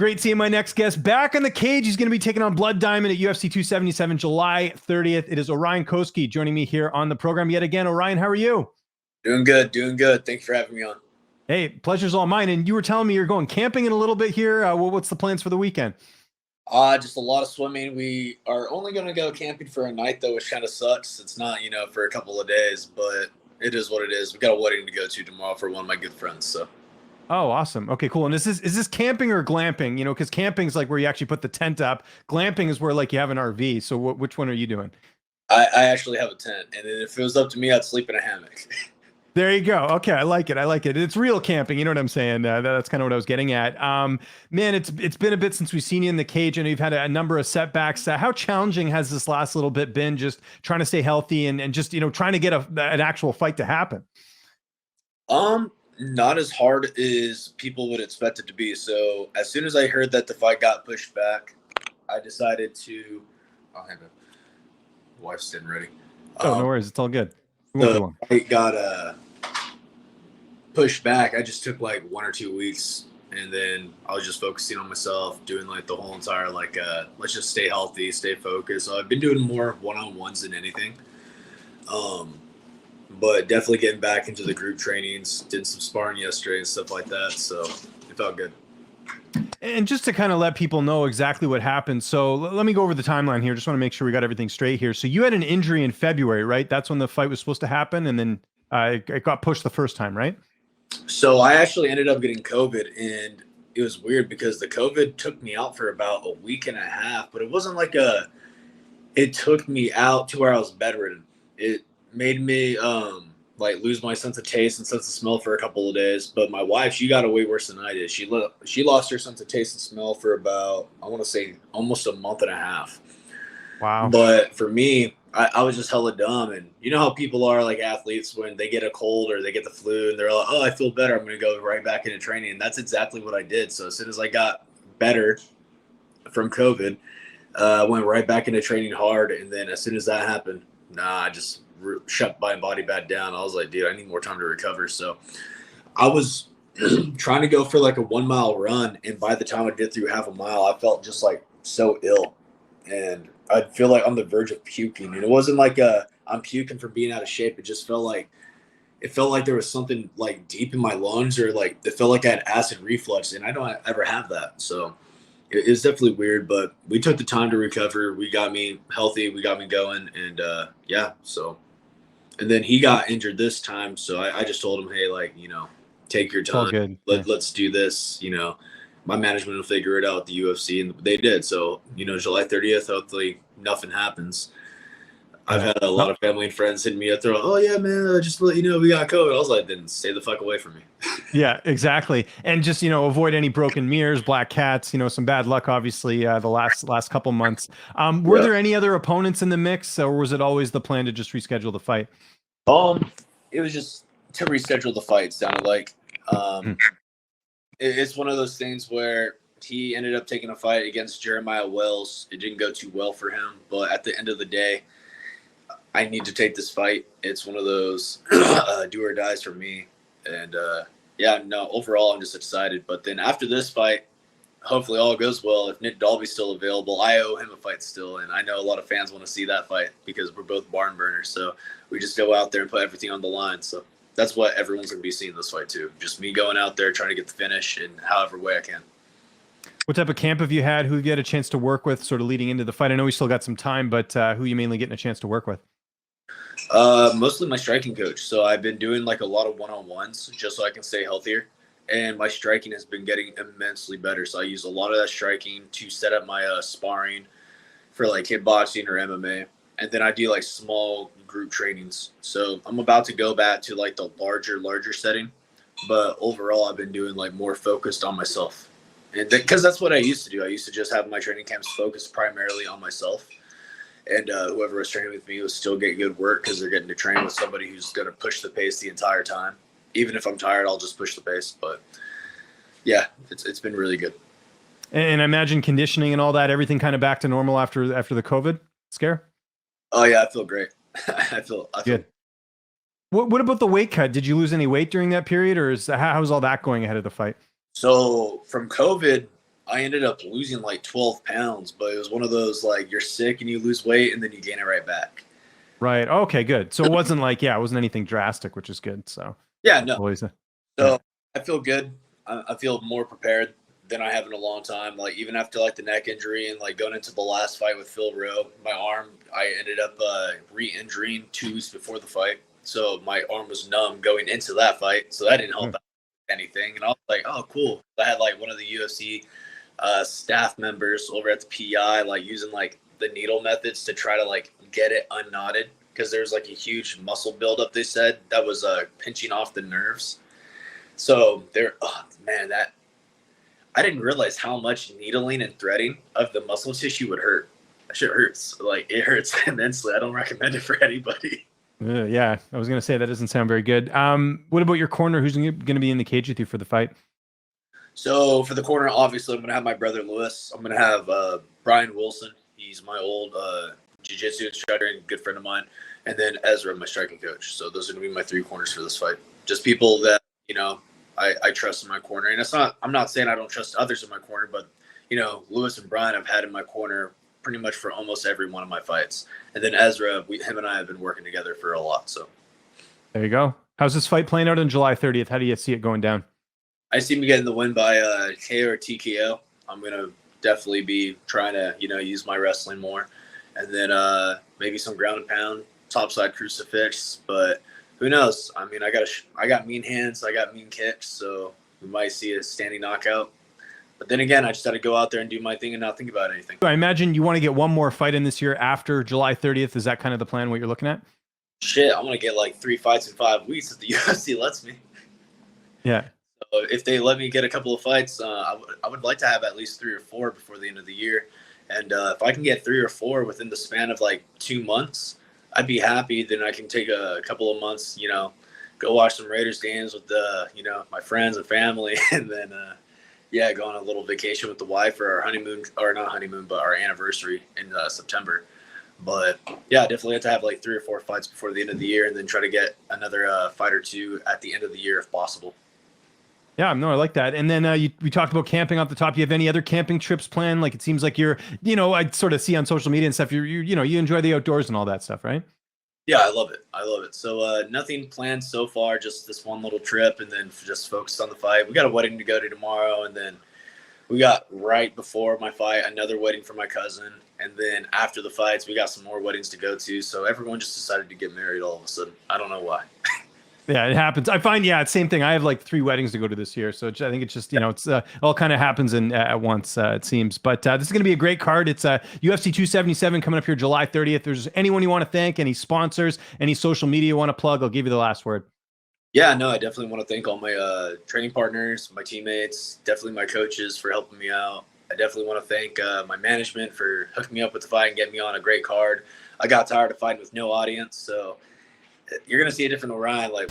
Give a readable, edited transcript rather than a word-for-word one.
Great seeing my next guest back in the cage. He's going to be taking on Blood Diamond at UFC 277, July 30th. It is Orion Cosce joining me here on the program yet again. Orion, how are you? Doing good, doing good. Thank you for having me on. Hey, pleasure's all mine. And you were telling me you're going camping in a little bit here. What's the plans for the weekend? Just a lot of swimming. We are only going to go camping for a night, though, which kind of sucks. It's not, for a couple of days, but it is what it is. We got a wedding to go to tomorrow for one of my good friends, so. Oh, awesome. Okay, cool. And is this camping or glamping? Because camping is like where you actually put the tent up. Glamping is where like you have an RV. So which one are you doing? I actually have a tent, and if it was up to me, I'd sleep in a hammock. There you go. Okay, I like it. It's real camping. You know what I'm saying? That's kind of what I was getting at. Man, it's been a bit since we've seen you in the cage, and you've had a number of setbacks. How challenging has this last little bit been? Just trying to stay healthy and just trying to get an actual fight to happen. Not as hard as people would expect it to be. So as soon as I heard that the fight got pushed back, I decided to. I'll have a wife's sitting ready. Oh, no worries. It's all good. The fight got pushed back. I just took like 1 or 2 weeks, and then I was just focusing on myself, doing like the whole entire let's just stay healthy, stay focused. So I've been doing more one-on-ones than anything. But definitely getting back into the group trainings, did some sparring yesterday and stuff like that. So it felt good. And just to kind of let people know exactly what happened. So let me go over the timeline here. Just want to make sure we got everything straight here. So you had an injury in February, right? That's when the fight was supposed to happen. And then it got pushed the first time, right? So I actually ended up getting COVID, and it was weird because the COVID took me out for about a week and a half, but it wasn't it took me out to where I was bedridden. It made me lose my sense of taste and sense of smell for a couple of days. But my wife, she got it way worse than I did. She lost her sense of taste and smell for about, I want to say, almost a month and a half. Wow. But for me, I was just hella dumb. And you know how people are like athletes when they get a cold or they get the flu and they're like, oh, I feel better, I'm going to go right back into training. And that's exactly what I did. So as soon as I got better from COVID, I went right back into training hard. And then as soon as that happened, I just shut my body back down. I was like, dude, I need more time to recover. So I was trying to go for like a 1 mile run. And by the time I did through half a mile, I felt just like so ill. And I feel like on the verge of puking. And it wasn't like I'm puking from being out of shape. It just felt like there was something like deep in my lungs, or like it felt like I had acid reflux. And I don't ever have that. So it was definitely weird, but we took the time to recover. We got me healthy. We got me going. And so. And then he got injured this time, so I just told him, hey, take your time. Let's do this. My management will figure it out with the UFC, and they did. So, July 30th, hopefully nothing happens. I've had a lot of family and friends hitting me up. They're like, oh, yeah, man, just to let you know we got COVID. I was like, then stay the fuck away from me. Yeah, exactly. And just, avoid any broken mirrors, black cats, some bad luck, obviously, the last couple months. Were there any other opponents in the mix, or was it always the plan to just reschedule the fight? It was just to reschedule the fight, sounded like. It's one of those things where he ended up taking a fight against Jeremiah Wells. It didn't go too well for him, but at the end of the day, I need to take this fight. It's one of those do or dies for me. And overall, I'm just excited. But then after this fight, hopefully all goes well. If Nick Dalby's still available, I owe him a fight still. And I know a lot of fans want to see that fight because we're both barn burners. So we just go out there and put everything on the line. So that's what everyone's going to be seeing this fight too. Just me going out there, trying to get the finish in however way I can. What type of camp have you had? Who have you had a chance to work with sort of leading into the fight? I know we still got some time, but who are you mainly getting a chance to work with? Mostly my striking coach. So I've been doing like a lot of one-on-ones just so I can stay healthier. And my striking has been getting immensely better. So I use a lot of that striking to set up my sparring for like kickboxing or MMA. And then I do like small group trainings. So I'm about to go back to like the larger setting. But overall, I've been doing like more focused on myself. And because that's what I used to do. I used to just have my training camps focused primarily on myself. And whoever was training with me was still getting good work because they're getting to train with somebody who's going to push the pace the entire time. Even if I'm tired, I'll just push the pace. But yeah, it's been really good. And I imagine conditioning and all that, everything kind of back to normal after the COVID scare? Oh yeah, I feel great. I feel good. What about the weight cut? Did you lose any weight during that period, or how's all that going ahead of the fight? So from COVID, I ended up losing like 12 pounds, but it was one of those like you're sick and you lose weight and then you gain it right back. Right. Okay, good. So it wasn't like, yeah, it wasn't anything drastic, which is good. So Yeah, that's no. always yeah. So I feel good. I feel more prepared than I have in a long time. Like even after like the neck injury and like going into the last fight with Phil Rowe, my arm, I ended up re-injuring 2 weeks before the fight. So my arm was numb going into that fight. So that didn't help out anything. And I was like, oh, cool. I had like one of the UFC staff members over at the PI, like using like the needle methods to try to like get it unknotted because there's like a huge muscle buildup, they said, that was pinching off the nerves. So there, oh man, that I didn't realize how much needling and threading of the muscle tissue would hurt. That shit hurts. Like it hurts immensely. I don't recommend it for anybody. Yeah, I was gonna say that doesn't sound very good. What about your corner? Who's gonna be in the cage with you for the fight? So for the corner, obviously, I'm gonna have my brother Lewis. I'm gonna have Brian Wilson. He's my old jiu-jitsu instructor and good friend of mine. And then Ezra, my striking coach. So those are gonna be my 3 corners for this fight. Just people that, you know, I trust in my corner. And I'm not saying I don't trust others in my corner, but, you know, Lewis and Brian I've had in my corner pretty much for almost every one of my fights. And then Ezra, him and I have been working together for a lot. So there you go. How's this fight playing out on July 30th? How do you see it going down? I see me getting the win by KO or TKO. I'm going to definitely be trying to, you know, use my wrestling more. And then maybe some ground and pound, topside crucifix. But who knows? I mean, I got mean hands. I got mean kicks. So we might see a standing knockout. But then again, I just got to go out there and do my thing and not think about anything. I imagine you want to get one more fight in this year after July 30th. Is that kind of the plan, what you're looking at? Shit, I'm going to get like 3 fights in 5 weeks if the UFC lets me. Yeah. So if they let me get a couple of fights, I would like to have at least 3 or 4 before the end of the year. And if I can get 3 or 4 within the span of like 2 months, I'd be happy. Then I can take a couple of months, you know, go watch some Raiders games with you know, my friends and family, and then yeah, go on a little vacation with the wife for our honeymoon, or not honeymoon, but our anniversary in September. But yeah, definitely have to have like 3 or 4 fights before the end of the year, and then try to get another fight or 2 at the end of the year if possible. Yeah, no, I like that. And then we talked about camping off the top. You have any other camping trips planned? Like it seems like you're, you know, I sort of see on social media and stuff. You know, you enjoy the outdoors and all that stuff, right? Yeah, I love it. I love it. So nothing planned so far, just this one little trip, and then just focused on the fight. We got a wedding to go to tomorrow, and then we got right before my fight another wedding for my cousin, and then after the fights we got some more weddings to go to. So everyone just decided to get married all of a sudden. I don't know why. Yeah, it happens. I find, yeah, it's same thing. I have like 3 weddings to go to this year. So I think it's just, you know, it's all kind of happens at once, it seems. But this is going to be a great card. It's UFC 277 coming up here July 30th. If there's anyone you want to thank, any sponsors, any social media you want to plug, I'll give you the last word. Yeah, no, I definitely want to thank all my training partners, my teammates, definitely my coaches for helping me out. I definitely want to thank my management for hooking me up with the fight and getting me on a great card. I got tired of fighting with no audience, so you're going to see a different Orion. Like,